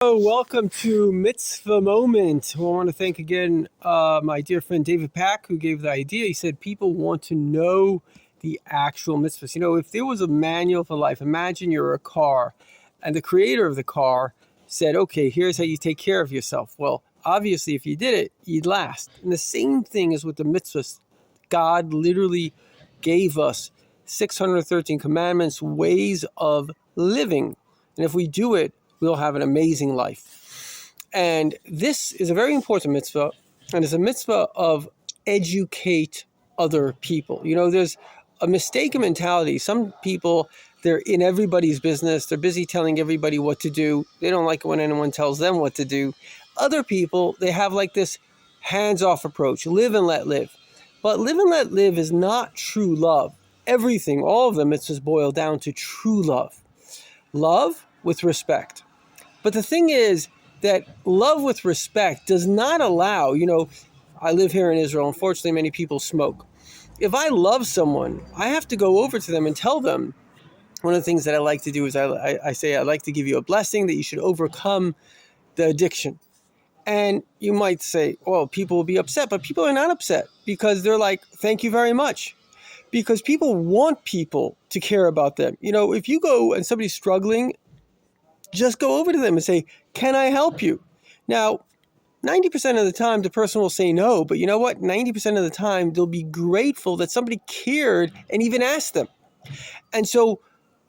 Welcome to Mitzvah Moment. I want to thank again my dear friend David Pack, who gave the idea. He said people want to know the actual mitzvahs. You know, if there was a manual for life, imagine you're a car and the creator of the car said, okay, here's how you take care of yourself. Well, obviously, if you did it, you'd last. And the same thing is with the mitzvahs. God literally gave us 613 commandments, ways of living. And if we do it, we'll have an amazing life. And this is a very important mitzvah, and it's a mitzvah of educate other people. You know, there's a mistaken mentality. Some people, they're in everybody's business. They're busy telling everybody what to do. They don't like it when anyone tells them what to do. Other people, they have like this hands-off approach, live and let live. But live and let live is not true love. Everything, all of the mitzvahs boil down to true love. Love with respect. But the thing is that love with respect does not allow, I live here in Israel. Unfortunately, many people smoke. If I love someone, I have to go over to them and tell them. One of the things that I like to do is I say, I'd like to give you a blessing that you should overcome the addiction. And you might say, well, people will be upset, but people are not upset because they're like, thank you very much. Because people want people to care about them. You know, if you go and somebody's struggling, just go over to them and say, can I help you? Now, 90% of the time, the person will say no, but you know what? 90% of the time, they'll be grateful that somebody cared and even asked them. And so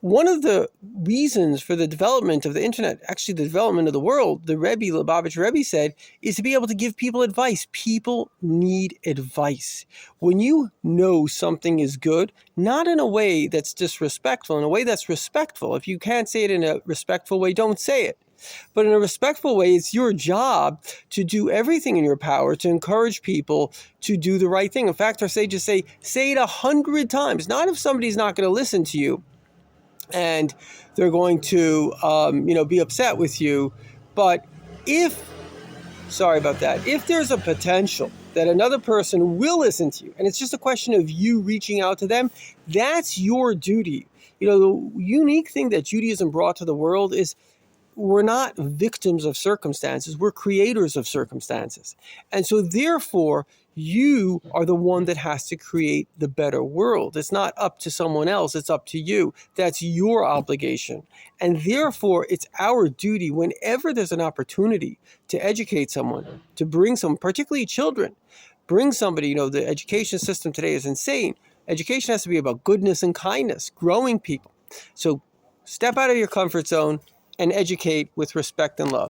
one of the reasons for the development of the internet, actually the development of the world, the Lubavitch Rebbe said, is to be able to give people advice. People need advice. When you know something is good, not in a way that's disrespectful, in a way that's respectful. If you can't say it in a respectful way, don't say it. But in a respectful way, it's your job to do everything in your power to encourage people to do the right thing. In fact, our sages say it 100 times. Not if somebody's not going to listen to you and they're going to, be upset with you. But if there's a potential that another person will listen to you, and it's just a question of you reaching out to them, that's your duty. You know, the unique thing that Judaism brought to the world is we're not victims of circumstances. We're creators of circumstances. And so therefore, you are the one that has to create the better world. It's not up to someone else. It's up to you. That's your obligation. And therefore, it's our duty whenever there's an opportunity to educate someone, to bring someone, particularly children, bring somebody. The education system today is insane. Education has to be about goodness and kindness, growing people. So step out of your comfort zone and educate with respect and love.